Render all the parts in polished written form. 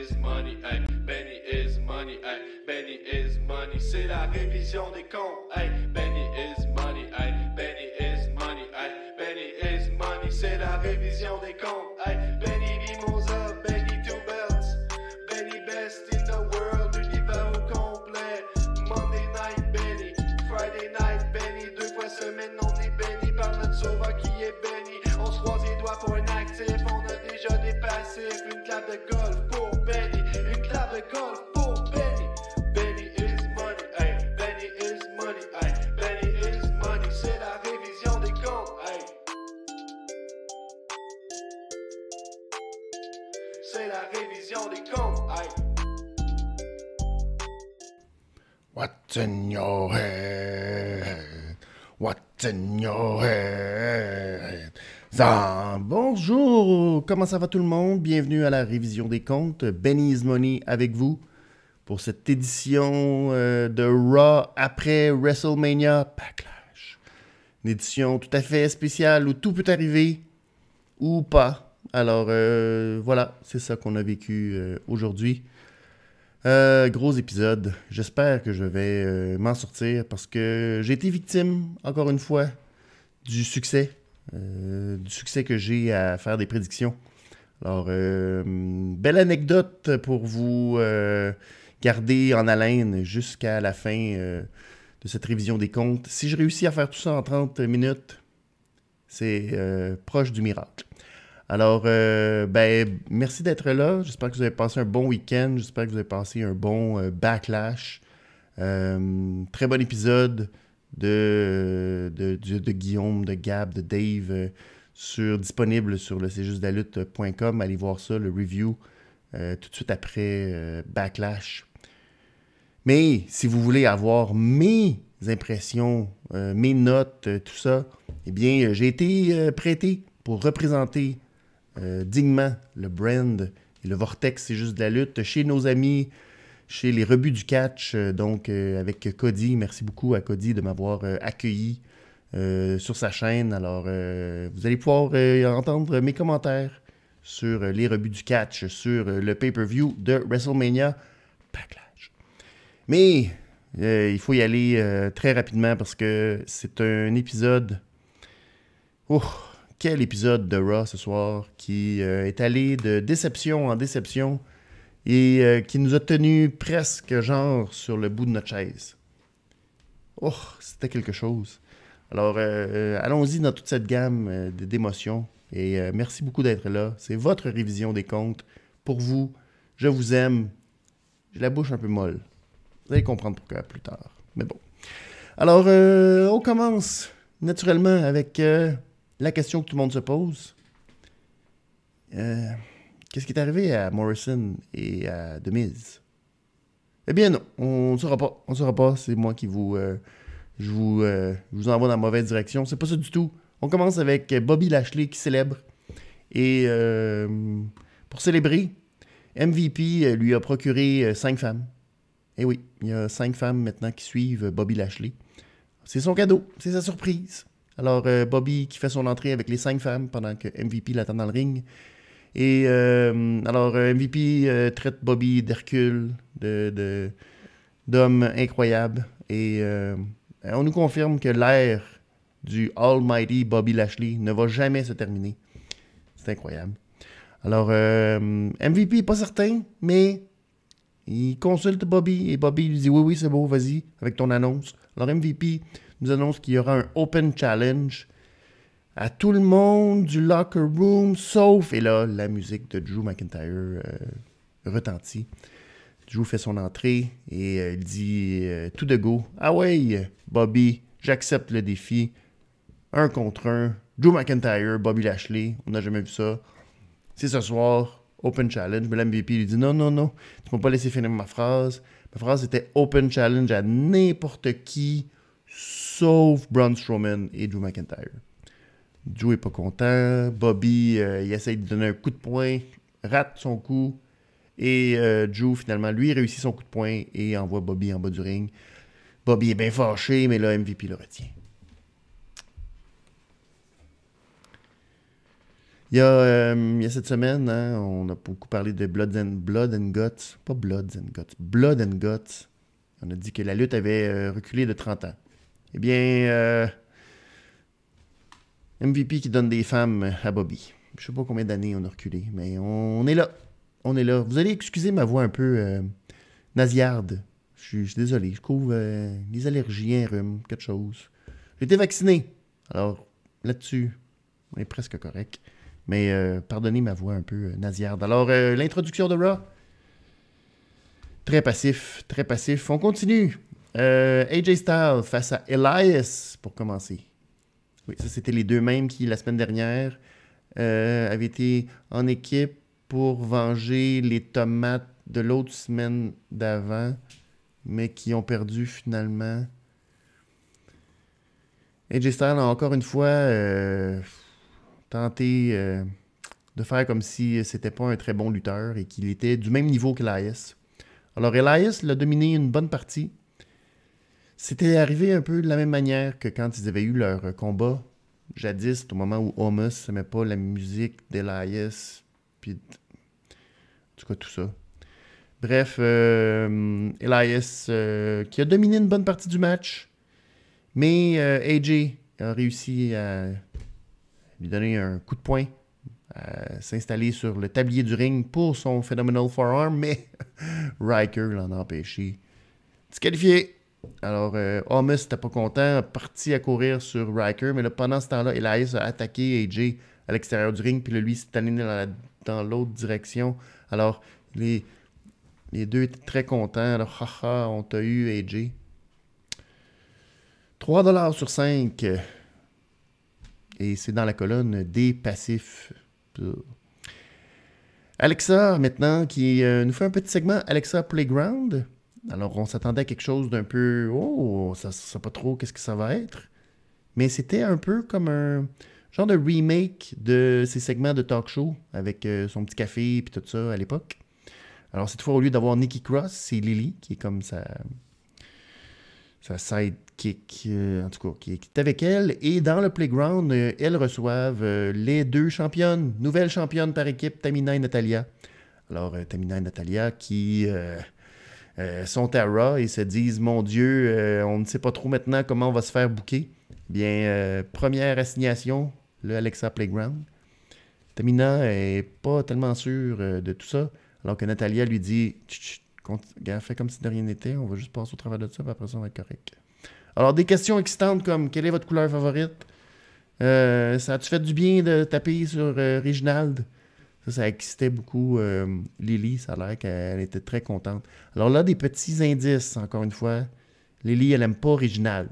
is money, hey. Benny is money, hey. Benny is money. C'est la révision des comptes, hey. Benny is money, hey. Benny is money, hey. Benny is money. C'est la révision des comptes, hey. Benny Mimosa, Benny Two Belts. Benny best in the world, l'univers au complet. Monday night Benny, Friday night Benny. 2 fois semaine on est béni par notre sauveur qui est béni. On se croise les doigts pour un actif, on a déjà des passifs. Une clap de golf pour Benny, une clap de golf pour Benny. Benny is money, hey. Benny is money, hey. Benny is money, c'est la révision des comptes, hey. C'est la révision des comptes, hey. What's in your head? What's in your head? Bonjour, comment ça va tout le monde? Bienvenue à la révision des comptes. Benny's Money avec vous pour cette édition de Raw après WrestleMania Backlash. Une édition tout à fait spéciale où tout peut arriver ou pas. Alors voilà, c'est ça qu'on a vécu aujourd'hui. Gros épisode. J'espère que je vais m'en sortir parce que j'ai été victime, encore une fois, du succès que j'ai à faire des prédictions. Alors, belle anecdote pour vous garder en haleine jusqu'à la fin de cette révision des comptes. Si je réussis à faire tout ça en 30 minutes, c'est proche du miracle. Alors, merci d'être là. J'espère que vous avez passé un bon week-end. J'espère que vous avez passé un bon backlash. Très bon épisode de Guillaume, de Gab, de Dave, disponible sur le cjustlalutte.com. Allez voir ça, le review, tout de suite après Backlash. Mais si vous voulez avoir mes impressions, mes notes, tout ça, eh bien, j'ai été prêté pour représenter dignement le brand et le vortex, c'est juste de la lutte chez nos amis, chez les rebuts du catch, avec Cody. Merci beaucoup à Cody de m'avoir accueilli sur sa chaîne. Alors, vous allez pouvoir entendre mes commentaires sur les rebuts du catch, sur le pay-per-view de WrestleMania Backlash. Mais il faut y aller très rapidement parce que c'est un épisode... Quel épisode de Raw ce soir qui est allé de déception en déception et qui nous a tenus presque genre sur le bout de notre chaise. C'était quelque chose. Alors, allons-y dans toute cette gamme d'émotions et merci beaucoup d'être là. C'est votre révision des comptes. Pour vous, je vous aime. J'ai la bouche un peu molle. Vous allez comprendre pourquoi plus tard. Mais bon. Alors, on commence naturellement avec... la question que tout le monde se pose, qu'est-ce qui est arrivé à Morrison et à The Miz? Eh bien non, on ne saura pas. On ne saura pas, c'est moi qui je vous envoie dans la mauvaise direction. C'est pas ça du tout. On commence avec Bobby Lashley qui célèbre. Et pour célébrer, MVP lui a procuré 5 femmes. Eh oui, il y a 5 femmes maintenant qui suivent Bobby Lashley. C'est son cadeau, c'est sa surprise. Alors, Bobby qui fait son entrée avec les 5 femmes pendant que MVP l'attend dans le ring. Et alors, MVP traite Bobby d'Hercule, d'homme incroyable. Et on nous confirme que l'ère du Almighty Bobby Lashley ne va jamais se terminer. C'est incroyable. Alors, MVP n'est pas certain, mais il consulte Bobby. Et Bobby lui dit « Oui, c'est beau, vas-y, avec ton annonce. » Alors, MVP... nous annonce qu'il y aura un Open Challenge à tout le monde du locker room, sauf... Et là, la musique de Drew McIntyre retentit. Drew fait son entrée et il dit tout de go. « Ah ouais, Bobby, j'accepte le défi. 1 contre 1. Drew McIntyre, Bobby Lashley. On n'a jamais vu ça. C'est ce soir, Open Challenge. » Mais l'MVP lui dit « Non, tu ne m'as pas laissé finir ma phrase. Ma phrase était Open Challenge à n'importe qui. » Sauf Braun Strowman et Drew McIntyre. Drew est pas content. Bobby, il essaye de donner un coup de poing, rate son coup. Et Drew, finalement, lui, réussit son coup de poing et envoie Bobby en bas du ring. Bobby est bien fâché, mais là, MVP le retient. Il y a cette semaine, hein, on a beaucoup parlé de Blood and Guts. Pas Bloods and Guts. Blood and Guts. On a dit que la lutte avait reculé de 30 ans. Eh bien, MVP qui donne des femmes à Bobby. Je sais pas combien d'années on a reculé, mais on est là. On est là. Vous allez excuser ma voix un peu nasillarde. Je suis désolé. Je couvre les allergies, un rhume, quelque chose. J'ai été vacciné. Alors, là-dessus, on est presque correct. Mais pardonnez ma voix un peu nasillarde. Alors, l'introduction de Raw. Très passif, très passif. On continue. AJ Styles face à Elias pour commencer. Oui, ça c'était les deux mêmes qui, la semaine dernière, avaient été en équipe pour venger les tomates de l'autre semaine d'avant, mais qui ont perdu finalement. AJ Styles a encore une fois tenté de faire comme si c'était pas un très bon lutteur et qu'il était du même niveau qu'Elias. Alors Elias l'a dominé une bonne partie. C'était arrivé un peu de la même manière que quand ils avaient eu leur combat jadis, au moment où Omos n'aimait pas la musique d'Elias, puis en tout cas tout ça. Bref, Elias qui a dominé une bonne partie du match, mais AJ a réussi à lui donner un coup de poing, à s'installer sur le tablier du ring pour son Phenomenal Forearm, mais Riker l'en a empêché. Disqualifié. Alors, Omos n'était pas content, parti à courir sur Riker, mais là, pendant ce temps-là, Elias a attaqué AJ à l'extérieur du ring, puis là, lui s'est aligné dans l'autre direction. Alors, les deux étaient très contents. Alors, haha, on t'a eu, AJ. 3$ sur 5. Et c'est dans la colonne des passifs. Alexa, maintenant, qui nous fait un petit segment Alexa Playground. Alors, on s'attendait à quelque chose d'un peu... Oh, ça ne sait pas trop qu'est-ce que ça va être. Mais c'était un peu comme un genre de remake de ces segments de talk show avec son petit café et tout ça à l'époque. Alors, cette fois, au lieu d'avoir Nikki Cross, c'est Lily qui est comme sa sidekick, en tout cas, qui est avec elle. Et dans le playground, elles reçoivent les deux championnes, nouvelles championnes par équipe, Tamina et Natalya. Alors, Tamina et Natalya qui sont à Raw et se disent, mon Dieu, on ne sait pas trop maintenant comment on va se faire booker. Bien, première assignation, le Alexa Playground. Tamina n'est pas tellement sûre de tout ça, alors que Natalya lui dit, fais comme si de rien n'était, on va juste passer au travers de ça, puis après ça, on va être correct. Alors, des questions excitantes comme, quelle est votre couleur favorite? Ça a-tu fait du bien de taper sur Reginald? Ça excitait beaucoup Lily, ça a l'air qu'elle était très contente. Alors là, des petits indices, encore une fois. Lily, elle n'aime pas Reginald.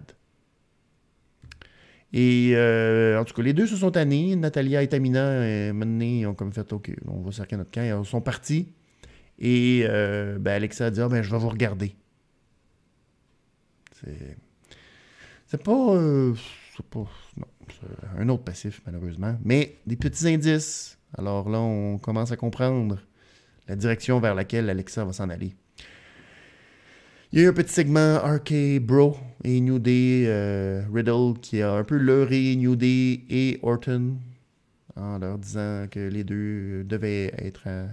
Et en tout cas, les deux se sont tannés. Natalya et Tamina, maintenant, ils ont comme fait, OK, on va cerquer notre camp. Ils sont partis. Et Alexa a dit, je vais vous regarder. C'est pas... non, c'est un autre passif, malheureusement. Mais des petits indices. Alors là, on commence à comprendre la direction vers laquelle Alexa va s'en aller. Il y a eu un petit segment RK Bro et New Day Riddle qui a un peu leurré New Day et Orton en leur disant que les deux devaient être à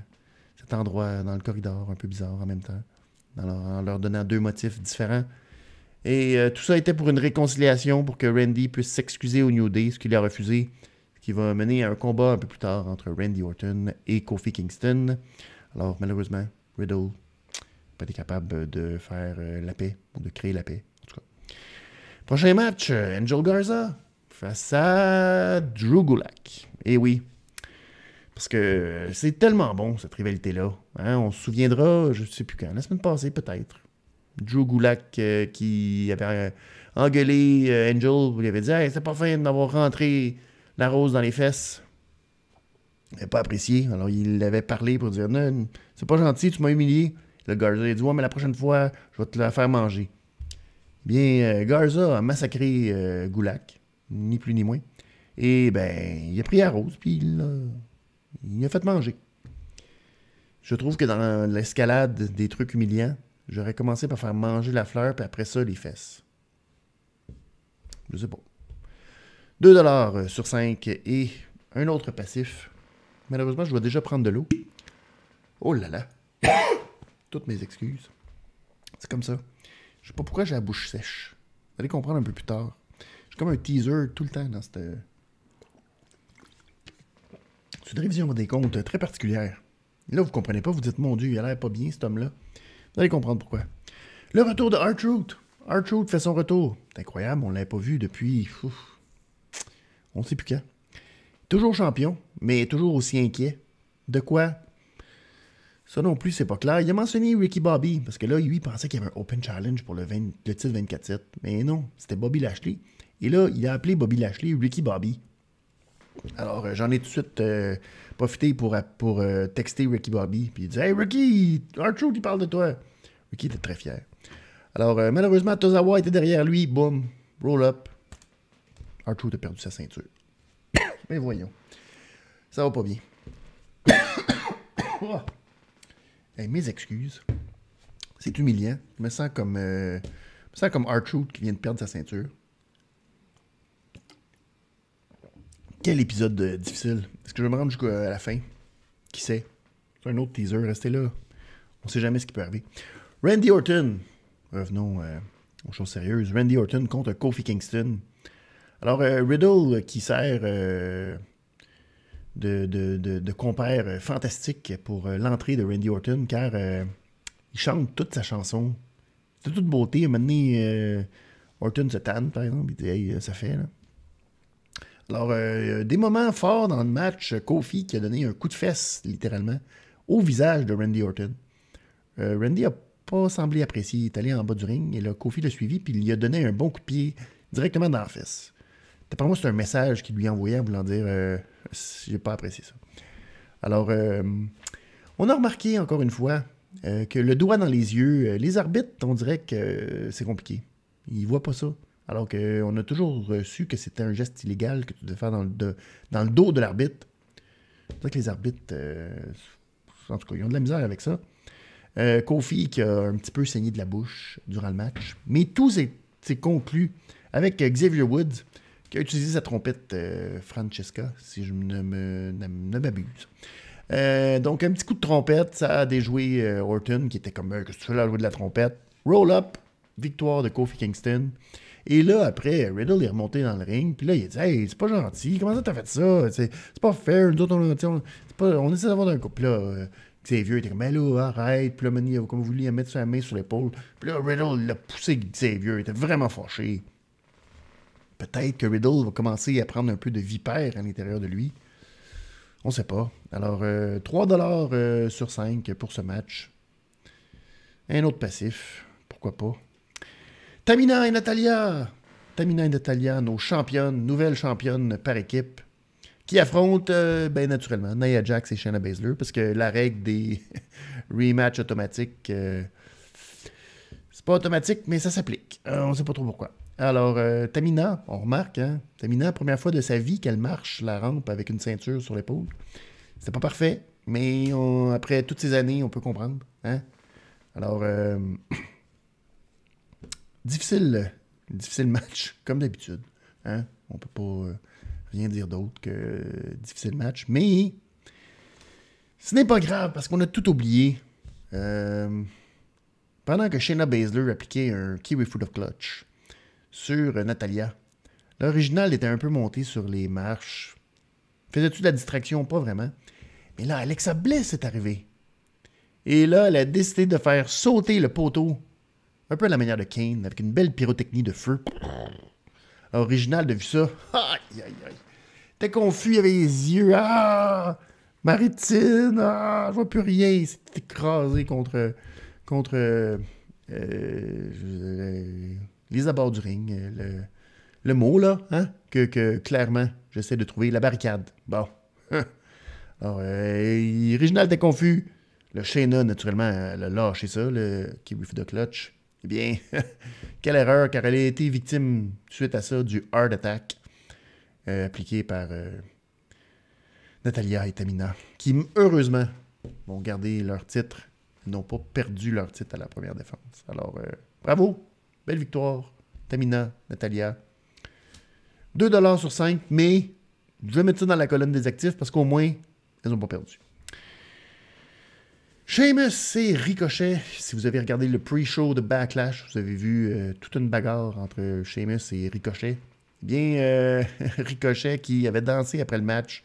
cet endroit dans le corridor un peu bizarre en même temps, en leur donnant deux motifs différents. Et tout ça était pour une réconciliation, pour que Randy puisse s'excuser au New Day, ce qu'il a refusé, ce qui va mener à un combat un peu plus tard entre Randy Orton et Kofi Kingston. Alors malheureusement, Riddle n'a pas été capable de faire la paix, ou de créer la paix, en tout cas. Prochain match, Angel Garza face à Drew Gulak. Et oui, parce que c'est tellement bon, cette rivalité-là. Hein? On se souviendra, je ne sais plus quand, la semaine passée peut-être. Drew Gulak qui avait engueulé Angel, il avait dit hey, c'est pas fin d'avoir rentré la rose dans les fesses. Il n'avait pas apprécié. Alors il avait parlé pour dire non, c'est pas gentil, tu m'as humilié. Le Garza a dit ouais, mais la prochaine fois, je vais te la faire manger. Bien, Garza a massacré Gulak, ni plus ni moins. Et il a pris la rose, puis il a fait manger. Je trouve que dans l'escalade des trucs humiliants, j'aurais commencé par faire manger la fleur, puis après ça, les fesses. Je sais pas. 2$ sur 5 et un autre passif. Malheureusement, je dois déjà prendre de l'eau. Oh là là. Toutes mes excuses. C'est comme ça. Je sais pas pourquoi j'ai la bouche sèche. Vous allez comprendre un peu plus tard. J'ai comme un teaser tout le temps dans cette... C'est une révision des comptes très particulière. Et là, vous comprenez pas, vous dites, mon Dieu, il a l'air pas bien, cet homme-là. Vous allez comprendre pourquoi. Le retour de R-Truth. R-Truth fait son retour. C'est incroyable, on ne l'avait pas vu depuis... On ne sait plus quand. Toujours champion, mais toujours aussi inquiet. De quoi? Ça non plus, c'est pas clair. Il a mentionné Ricky Bobby, parce que là, lui, il pensait qu'il y avait un Open Challenge pour le titre 24-7. Mais non, c'était Bobby Lashley. Et là, il a appelé Bobby Lashley Ricky Bobby. Alors, j'en ai tout de suite profité pour texter Ricky Bobby. Puis il dit « Hey, Ricky, R-Truth, il parle de toi. » Ricky était très fier. Alors, malheureusement, Tozawa était derrière lui. Boum, roll-up. R-Truth a perdu sa ceinture. Mais voyons. Ça va pas bien. Oh. Hey, mes excuses. C'est humiliant. Je me sens comme R-Truth qui vient de perdre sa ceinture. Quel épisode difficile. Est-ce que je vais me rendre jusqu'à la fin? Qui sait? C'est un autre teaser. Restez là. On sait jamais ce qui peut arriver. Randy Orton. Revenons aux choses sérieuses. Randy Orton contre Kofi Kingston. Alors, Riddle qui sert de compère fantastique pour l'entrée de Randy Orton, car il chante toute sa chanson. C'est de toute beauté. À un moment donné, Orton se tanne, par exemple. Il dit « Hey, ça fait, là. » Alors, des moments forts dans le match, Kofi qui a donné un coup de fesse, littéralement, au visage de Randy Orton. Randy n'a pas semblé apprécier. Il est allé en bas du ring, et là, Kofi l'a suivi, puis il lui a donné un bon coup de pied directement dans la fesse. Pour moi, c'est un message qu'il lui envoyait en voulant dire j'ai pas apprécié ça. Alors, on a remarqué encore une fois que le doigt dans les yeux, les arbitres, on dirait que c'est compliqué. Ils voient pas ça. Alors qu'on a toujours su que c'était un geste illégal que tu devais faire dans le dos de l'arbitre. C'est vrai que les arbitres, en tout cas, ils ont de la misère avec ça. Kofi qui a un petit peu saigné de la bouche durant le match. Mais tout s'est conclu avec Xavier Woods qui a utilisé sa trompette Francesca, si je ne m'abuse. Donc, un petit coup de trompette, ça a déjoué Orton, qui était comme « Qu'est-ce que tu fais là, jouer de la trompette? » Roll-up, victoire de Kofi Kingston. Et là, après, Riddle est remonté dans le ring, puis là, il a dit « Hey, c'est pas gentil, comment ça t'as fait ça? C'est pas fair, nous autres, on essaie d'avoir un couple. » Puis là, Xavier était comme « Mais là, arrête. » Puis là, Manny a comme voulu mettre sa main sur l'épaule. Puis là, Riddle l'a poussé Xavier, il était vraiment fâché. Peut-être que Riddle va commencer à prendre un peu de vipère à l'intérieur de lui. On ne sait pas. Alors, 3$ sur 5 pour ce match. Un autre passif. Pourquoi pas. Tamina et Natalya. Tamina et Natalya, nos championnes, nouvelles championnes par équipe, qui affrontent, naturellement, Nia Jax et Shayna Baszler, parce que la règle des rematchs automatiques, c'est pas automatique, mais ça s'applique. On ne sait pas trop pourquoi. Alors, Tamina, on remarque, hein, Tamina, première fois de sa vie qu'elle marche la rampe avec une ceinture sur l'épaule. C'était pas parfait, mais après toutes ces années, on peut comprendre. Hein? Alors, difficile match, comme d'habitude. Hein? On peut pas rien dire d'autre que difficile match, mais ce n'est pas grave parce qu'on a tout oublié. Pendant que Shayna Baszler appliquait un Kiwi Foot of Clutch sur Natalya, l'original était un peu monté sur les marches. Faisais-tu de la distraction? Pas vraiment. Mais là, Alexa Bliss est arrivée. Et là, elle a décidé de faire sauter le poteau, un peu à la manière de Kane, avec une belle pyrotechnie de feu. Original de vu ça. Aïe, aïe, aïe. T'es confus, il avait les yeux. Ah! Maritine! Ah! Je vois plus rien. Il s'est écrasé contre les abords du ring. Le mot, là, hein? Que clairement, j'essaie de trouver. La barricade. Bon. Alors, Reginald était confus. Le Shayna, naturellement, elle a lâché ça, le Kiwi Foot of Clutch. Eh bien, quelle erreur, car elle a été victime, suite à ça, du Heart Attack appliqué par Natalya et Tamina, qui, heureusement, vont garder leur titre, n'ont pas perdu leur titre à la première défense. Alors, bravo, belle victoire, Tamina, Natalya. 2$ sur 5, mais je vais mettre ça dans la colonne des actifs parce qu'au moins, Ils n'ont pas perdu. Sheamus et Ricochet. Si vous avez regardé le pre-show de Backlash, vous avez vu toute une bagarre entre Sheamus et Ricochet. Eh bien, Ricochet qui avait dansé après le match,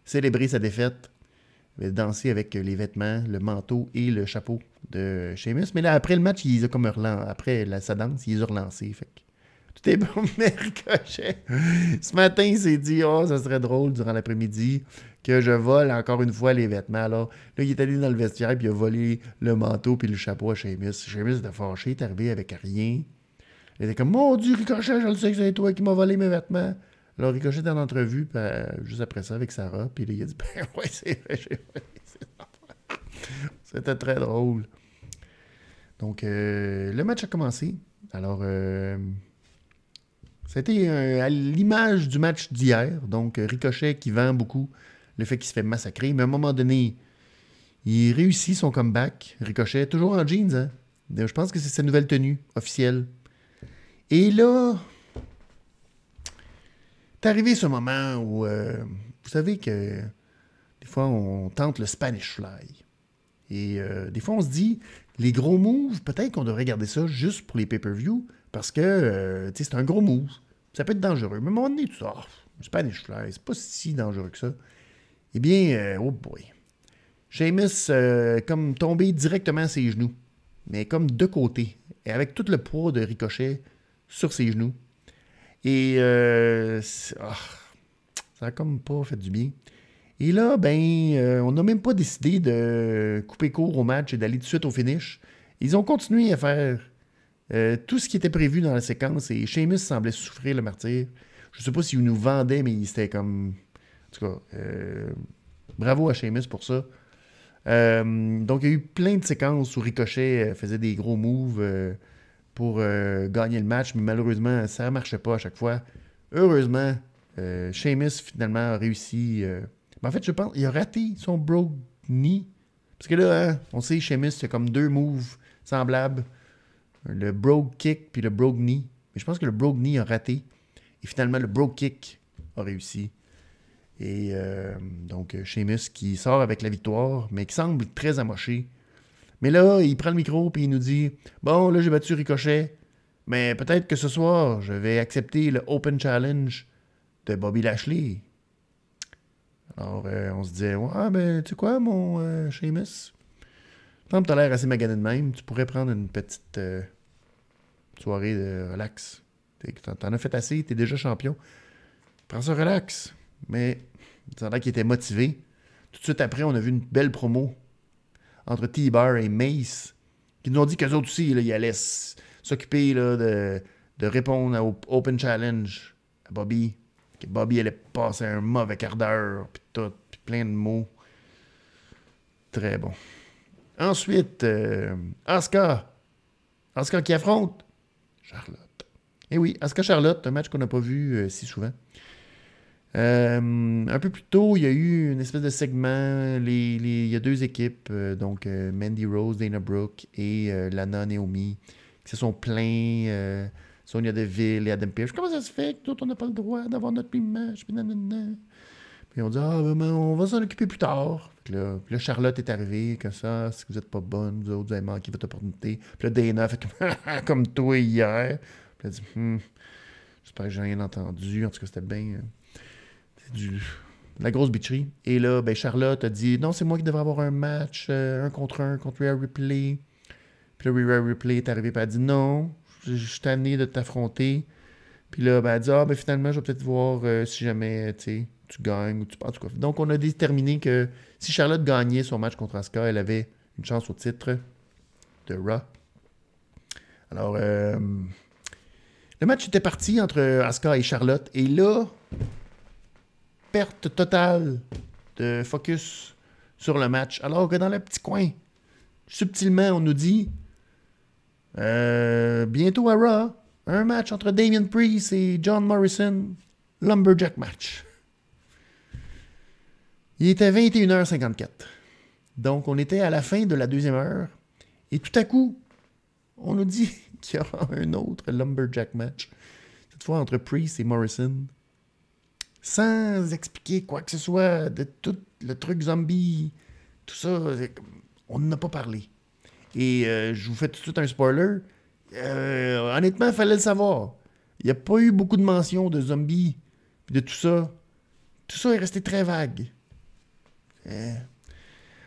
célébré sa défaite, avait dansé avec les vêtements, le manteau et le chapeau de Sheamus. Mais là, après le match, il les a comme après sa danse, il les a relancés. Fait que tout est bon, mais Ricochet, ce matin, il s'est dit « Oh, ça serait drôle durant l'après-midi que je vole encore une fois les vêtements. » Alors là, il est allé dans le vestiaire puis il a volé le manteau puis le chapeau à Sheamus. Sheamus était fâché, il est arrivé avec rien. Il était comme « Mon Dieu, Ricochet, je le sais que c'est toi qui m'as volé mes vêtements. » Alors Ricochet était en entrevue juste après ça avec Sarah. Puis là, il a dit « Ben ouais, c'est vrai, j'ai volé ces affaires. » C'était très drôle. Donc, le match a commencé. Alors, c'était à l'image du match d'hier. Donc, Ricochet qui vend beaucoup le fait qu'il se fait massacrer. Mais à un moment donné, il réussit son comeback. Ricochet, toujours en jeans. Hein? Je pense que c'est sa nouvelle tenue officielle. Et là, t'es arrivé ce moment où, vous savez que des fois, on tente le Spanish Fly. Et des fois, on se dit, les gros moves, peut-être qu'on devrait garder ça juste pour les pay-per-view. Parce que, c'est un gros move. Ça peut être dangereux. Mais à un moment donné, tu dis, Spanish Fly, c'est pas si dangereux que ça. Eh bien, oh boy. Sheamus, comme tombé directement à ses genoux. Mais comme de côté. Et avec tout le poids de Ricochet sur ses genoux. Et ça a comme pas fait du bien. Et là, on n'a même pas décidé de couper court au match et d'aller tout de suite au finish. Ils ont continué à faire tout ce qui était prévu dans la séquence et Sheamus semblait souffrir le martyr. Je ne sais pas s'il nous vendait, mais c'était comme... En tout cas, bravo à Sheamus pour ça. Donc, il y a eu plein de séquences où Ricochet faisait des gros moves pour gagner le match, mais malheureusement, ça ne marchait pas à chaque fois. Heureusement, Sheamus, finalement, a réussi... en fait, je pense qu'il a raté son Brogue Knee. Parce que là, hein, on sait, Sheamus, c'est comme deux moves semblables. Le Brogue Kick puis le Brogue Knee. Mais je pense que le Brogue Knee a raté. Et finalement, le Brogue Kick a réussi. Et donc, Sheamus qui sort avec la victoire, mais qui semble très amoché. Mais là, il prend le micro et il nous dit « Bon, là, j'ai battu Ricochet, mais peut-être que ce soir, je vais accepter le Open Challenge de Bobby Lashley. » Alors, on se disait « Ouais, ben, tu sais quoi, mon Sheamus? Tant que t'as l'air assez magané de même, tu pourrais prendre une petite soirée de relax. T'en as fait assez, t'es déjà champion. Prends ça relax. » Mais ça a l'air qu'il était motivé. Tout de suite après, on a vu une belle promo entre T-Bar et Mace, qui nous ont dit qu'eux autres aussi, là, ils allaient s'occuper là, de répondre au Open Challenge à Bobby. Que Bobby allait passer un mauvais quart d'heure, puis tout, puis plein de mots. Très bon. Ensuite, Asuka. Asuka qui affronte Charlotte. Eh oui, Asuka-Charlotte, un match qu'on n'a pas vu si souvent. Un peu plus tôt, il y a eu une espèce de segment. Il y a deux équipes, donc Mandy Rose, Dana Brooke et Lana Naomi, qui se sont plaints. Sonya Deville et Adam Pearce. Comment ça se fait que d'autres, on n'a pas le droit d'avoir notre match? Puis on dit, on va s'en occuper plus tard. Puis là, Charlotte est arrivée, comme ça, si vous n'êtes pas bonne, vous autres, vous avez manqué votre opportunité. Puis là, Dana fait comme toi hier. Puis elle dit, j'espère que j'ai rien entendu. En tout cas, c'était bien. C'est la grosse bitcherie. Et là, Charlotte a dit, non, c'est moi qui devrais avoir un match, un contre Rhea Ripley. Puis là, Rhea Ripley est arrivée, puis elle a dit, non, je suis tanné de t'affronter. Puis là, elle dit, finalement, je vais peut-être voir si jamais, tu gagnes. En tout cas, donc, on a déterminé que si Charlotte gagnait son match contre Asuka, elle avait une chance au titre de Raw. Alors, le match était parti entre Asuka et Charlotte. Et là, perte totale de focus sur le match. Alors que dans le petit coin, subtilement, on nous dit bientôt à Raw, un match entre Damien Priest et John Morrison, Lumberjack match. Il était 21h54. Donc, on était à la fin de la deuxième heure. Et tout à coup, on nous dit qu'il y aura un autre Lumberjack match. Cette fois entre Priest et Morrison. sans expliquer quoi que ce soit de tout le truc zombie, tout ça. On n'en a pas parlé. Et je vous fais tout de suite un spoiler. Honnêtement, il fallait le savoir. Il n'y a pas eu beaucoup de mentions de zombies et de tout ça. Tout ça est resté très vague.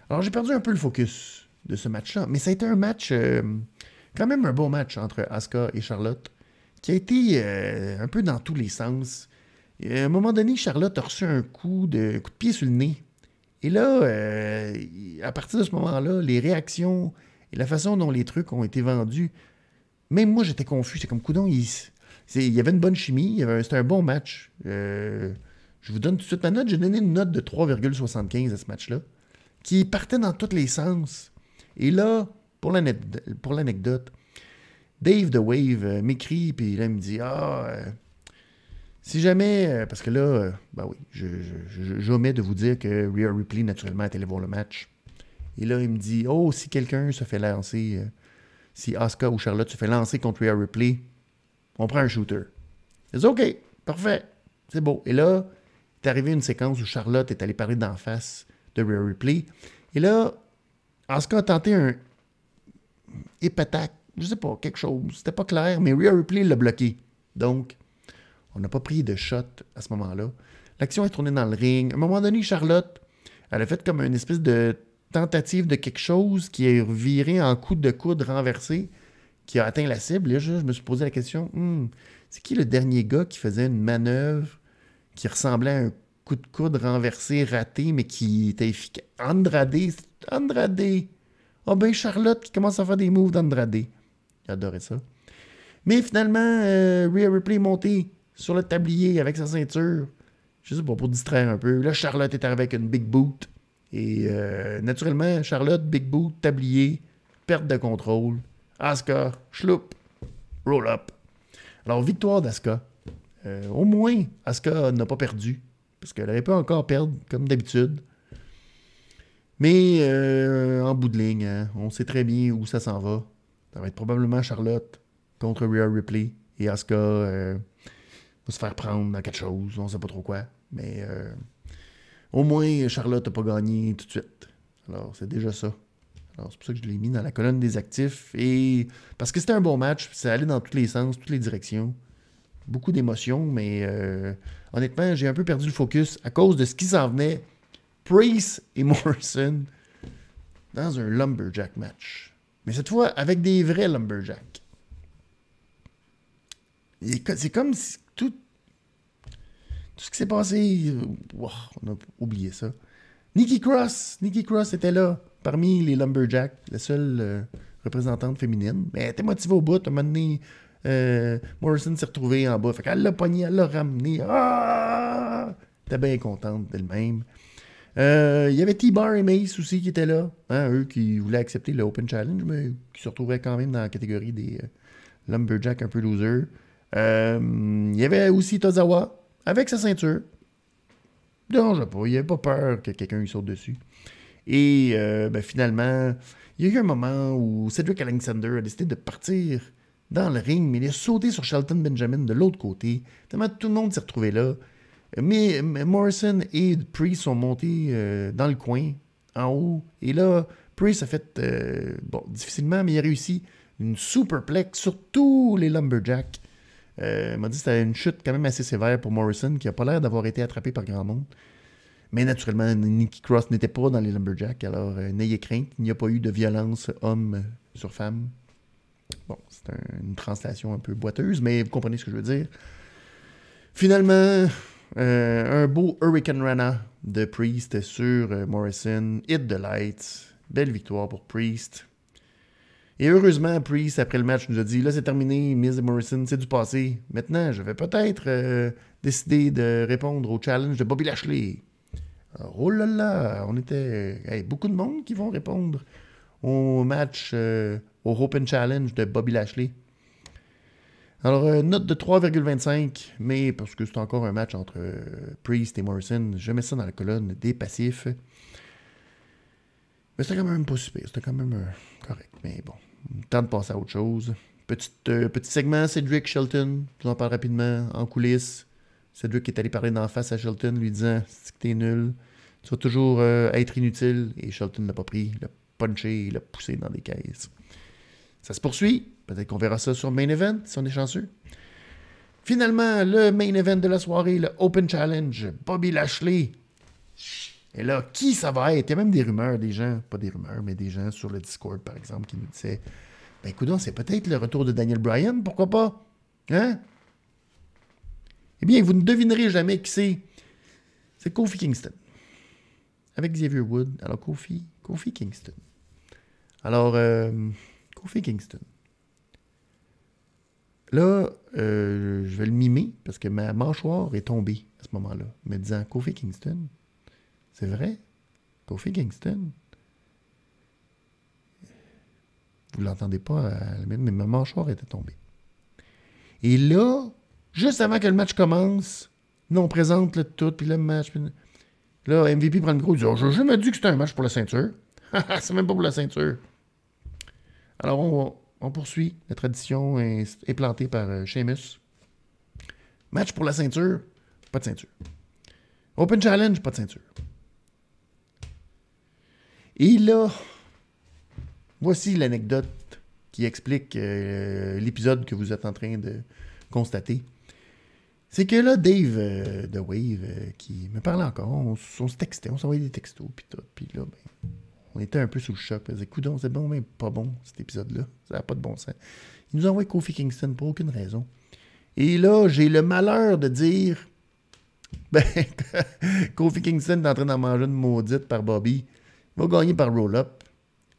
Alors, j'ai perdu un peu le focus de ce match-là. Mais ça a été un match, quand même un bon match entre Asuka et Charlotte, qui a été un peu dans tous les sens. Et à un moment donné, Charlotte a reçu un coup de pied sur le nez. Et là, à partir de ce moment-là, les réactions et la façon dont les trucs ont été vendus, même moi, j'étais confus. C'est comme, coudonc, il y avait une bonne chimie. C'était un bon match. Je vous donne tout de suite ma note. J'ai donné une note de 3,75 à ce match-là, qui partait dans tous les sens. Et là, pour l'anecdote, Dave The Wave m'écrit, puis là, il me dit si jamais, parce que là, ben oui, j'omets de vous dire que Rhea Ripley, naturellement, est allé voir le match. Et là, il me dit si quelqu'un se fait lancer, si Asuka ou Charlotte se fait lancer contre Rhea Ripley, on prend un shooter. Je dis OK, parfait, c'est beau. Et là, est arrivé une séquence où Charlotte est allée parler d'en face de Rhea Ripley. Et là, Asuka a tenté un hip attack, je sais pas, quelque chose. C'était pas clair, mais Rhea Ripley l'a bloqué. Donc, on n'a pas pris de shot à ce moment-là. L'action est tournée dans le ring. À un moment donné, Charlotte, elle a fait comme une espèce de tentative de quelque chose qui est viré en coup de coude renversé, qui a atteint la cible. Là, je me suis posé la question, c'est qui le dernier gars qui faisait une manœuvre qui ressemblait à un coup de coude renversé, raté, mais qui était efficace? Andrade. Ben Charlotte qui commence à faire des moves d'Andrade. J'adorais ça. Mais finalement, Rhea Ripley est montée sur le tablier avec sa ceinture. Je sais pas, pour distraire un peu. Là, Charlotte est arrivée avec une big boot. Et naturellement, Charlotte, big boot, tablier, perte de contrôle. Asuka, schloup, roll up. Alors, victoire d'Asuka. Au moins, Asuka n'a pas perdu. Parce qu'elle aurait pu encore perdre, comme d'habitude. Mais en bout de ligne, hein, on sait très bien où ça s'en va. Ça va être probablement Charlotte contre Rhea Ripley. Et Asuka va se faire prendre dans quelque chose. On ne sait pas trop quoi. Mais au moins, Charlotte n'a pas gagné tout de suite. Alors, c'est déjà ça. Alors, c'est pour ça que je l'ai mis dans la colonne des actifs. Et parce que c'était un bon match. Ça allait dans tous les sens, toutes les directions. Beaucoup d'émotions, mais honnêtement, j'ai un peu perdu le focus à cause de ce qui s'en venait. Priest et Morrison dans un Lumberjack match. Mais cette fois, avec des vrais Lumberjacks. C'est comme si tout ce qui s'est passé... on a oublié ça. Nikki Cross était là, parmi les Lumberjacks, la seule représentante féminine. Mais elle était motivée au bout. À un moment donné, Morrison s'est retrouvée en bas. Fait qu'elle l'a pogné, elle l'a ramené. Elle était bien contente d'elle-même. Il y avait T-Bar et Mace aussi qui étaient là. Hein, eux qui voulaient accepter le Open Challenge, mais qui se retrouvaient quand même dans la catégorie des Lumberjacks un peu losers. Il y avait aussi Tozawa avec sa ceinture. Dérangeait pas. Il n'avait pas peur que quelqu'un lui saute dessus. Et finalement, il y a eu un moment où Cedric Alexander a décidé de partir dans le ring, mais il a sauté sur Shelton Benjamin de l'autre côté. Tellement tout le monde s'est retrouvé là. Mais Morrison et Priest sont montés dans le coin, en haut. Et là, Priest a fait, difficilement, mais il a réussi une superplex sur tous les Lumberjacks. Il m'a dit que c'était une chute quand même assez sévère pour Morrison, qui n'a pas l'air d'avoir été attrapé par grand monde. Mais naturellement, Nikki Cross n'était pas dans les Lumberjacks, alors n'ayez crainte, il n'y a pas eu de violence homme sur femme. Bon, c'est une translation un peu boiteuse, mais vous comprenez ce que je veux dire. Finalement... un beau Hurricane Rana de Priest sur Morrison. Hit the lights. Belle victoire pour Priest. Et heureusement, Priest, après le match, nous a dit, là c'est terminé, Miz et Morrison, c'est du passé. Maintenant, je vais peut-être décider de répondre au challenge de Bobby Lashley. Alors, oh là là, on était beaucoup de monde qui vont répondre au match, au Open Challenge de Bobby Lashley. Alors, note de 3,25, mais parce que c'est encore un match entre Priest et Morrison, je mets ça dans la colonne des passifs. Mais c'était quand même pas super, c'était quand même correct. Mais bon, temps de passer à autre chose. Petit segment, Cedric Shelton, je vous en parle rapidement, en coulisses. Cedric est allé parler d'en face à Shelton, lui disant « C'est que t'es nul, tu vas toujours être inutile. » Et Shelton l'a pas pris, il l'a punché, il l'a poussé dans des caisses. Ça se poursuit. Peut-être qu'on verra ça sur Main Event, si on est chanceux. Finalement, le Main Event de la soirée, le Open Challenge, Bobby Lashley. Et là, qui ça va être? Il y a même des rumeurs, des gens, pas des rumeurs, mais des gens sur le Discord, par exemple, qui nous disaient « Ben écoute, c'est peut-être le retour de Daniel Bryan, pourquoi pas? Hein? » Eh bien, vous ne devinerez jamais qui c'est. C'est Kofi Kingston. Avec Xavier Woods. Alors, Kofi Kingston. Alors, Kofi Kingston. Là, je vais le mimer parce que ma mâchoire est tombée à ce moment-là, me disant Kofi Kingston. C'est vrai? Kofi Kingston? Vous ne l'entendez pas, mais ma mâchoire était tombée. Et là, juste avant que le match commence, là, on présente le tout, puis le match. Puis là, MVP prend le gros, il dit oh, j'ai jamais dit que c'était un match pour la ceinture. C'est même pas pour la ceinture. Alors, on poursuit. La tradition est plantée par Sheamus. Match pour la ceinture, pas de ceinture. Open Challenge, pas de ceinture. Et là, voici l'anecdote qui explique l'épisode que vous êtes en train de constater. C'est que là, Dave de Wave, qui me parlait encore, on se textait, on s'envoyait des textos, puis tout. Puis là, ben, on était un peu sous le choc. On disait, coudonc, c'est bon, mais pas bon, cet épisode-là. Ça n'a pas de bon sens. Il nous a envoyé Kofi Kingston pour aucune raison. Et là, j'ai le malheur de dire, ben, Kofi Kingston est en train d'en manger une maudite par Bobby. Il va gagner par roll-up.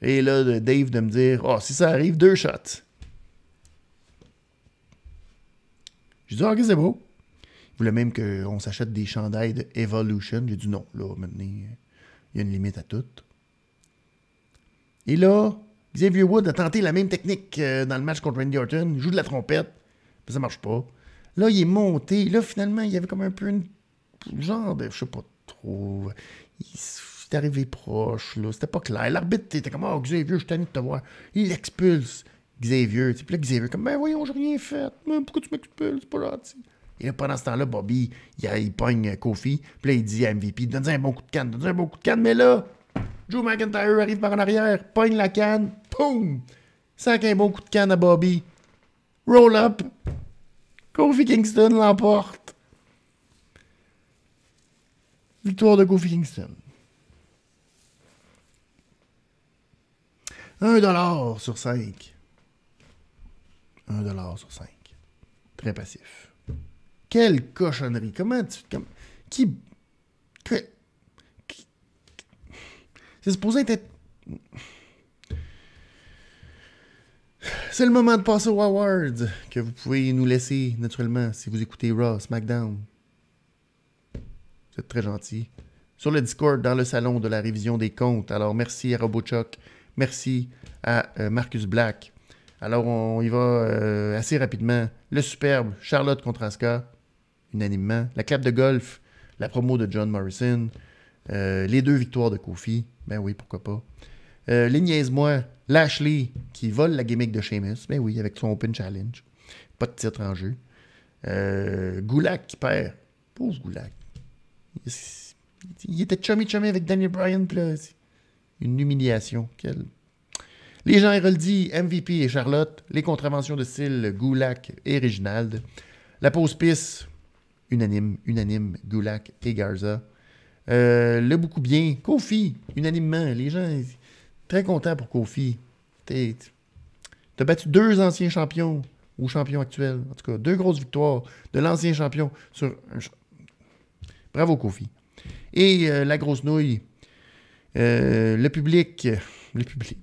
Et là, Dave de me dire, oh, si ça arrive, 2 shots. J'ai dit, ok, c'est beau. Il voulait même qu'on s'achète des chandails de Evolution. J'ai dit non, là, maintenant, il y a une limite à tout. Et là, Xavier Woods a tenté la même technique dans le match contre Randy Orton. Il joue de la trompette, mais ça marche pas. Là, il est monté. Là, finalement, il y avait comme un peu une genre de, je sais pas trop. Il est arrivé proche, là. C'était pas clair. L'arbitre était comme, oh, Xavier, je t'aime de te voir. Il expulse Xavier. Puis là, Xavier, comme, ben voyons, j'ai rien fait. Mais pourquoi tu m'expulses? C'est pas gentil. Et là, pendant ce temps-là, Bobby, il pogne Kofi. Puis là, il dit à MVP, donne-lui un bon coup de canne, donne-lui un bon coup de canne. Mais là, Drew McIntyre arrive par en arrière, pogne la canne, poum! Sac un bon coup de canne à Bobby. Roll up. Kofi Kingston l'emporte. Victoire de Kofi Kingston. 1$ sur 5. 1$ sur 5. Très passif. Quelle cochonnerie. Comment tu... C'est supposé être... C'est le moment de passer aux awards que vous pouvez nous laisser naturellement si vous écoutez Raw, SmackDown. Vous êtes très gentil. Sur le Discord, dans le salon de la révision des comptes. Alors, merci à RoboChuck. Merci à Marcus Black. Alors, on y va assez rapidement. Le superbe, Charlotte contre Asuka, unanimement. La clap de golf, la promo de John Morrison. Les 2 victoires de Kofi. Ben oui, pourquoi pas. Les niaise-moi, Lashley qui vole la gimmick de Sheamus. Ben oui, avec son Open Challenge. Pas de titre en jeu. Gulak qui perd. Pauvre Gulak. Il était chummy avec Daniel Bryan. Puis là, une humiliation. Les gens Héroldi, MVP et Charlotte. Les contraventions de style Gulak et Reginald. La pause pisse, unanime, Gulak et Garza. Le beaucoup bien, Kofi, unanimement. Les gens, très contents pour Kofi. T'as battu 2 anciens champions ou champions actuels. En tout cas, 2 grosses victoires de l'ancien champion sur bravo Kofi. Et la grosse nouille, le public.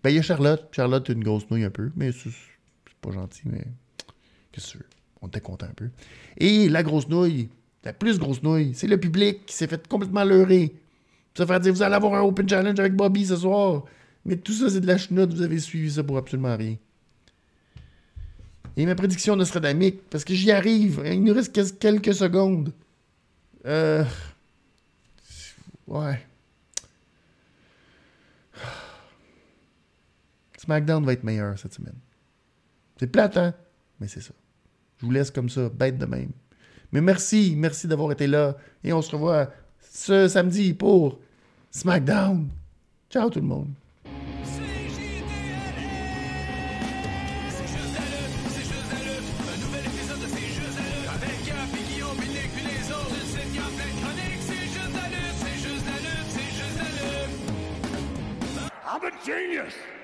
Ben, il y a Charlotte. Charlotte a une grosse nouille un peu, mais c'est pas gentil, mais qu'est-ce que tu veux? On était content un peu. Et la grosse nouille, la plus grosse nouille, c'est le public qui s'est fait complètement leurrer. Ça fait dire, vous allez avoir un Open Challenge avec Bobby ce soir. Mais tout ça, c'est de la chenoute. Vous avez suivi ça pour absolument rien. Et ma prédiction nostradamique, parce que j'y arrive. Il nous reste quelques secondes. Ouais. SmackDown va être meilleur cette semaine. C'est plate, hein? Mais c'est ça. Je vous laisse comme ça, bête de même. Mais merci d'avoir été là. Et on se revoit ce samedi pour SmackDown. Ciao tout le monde. I'm a genius!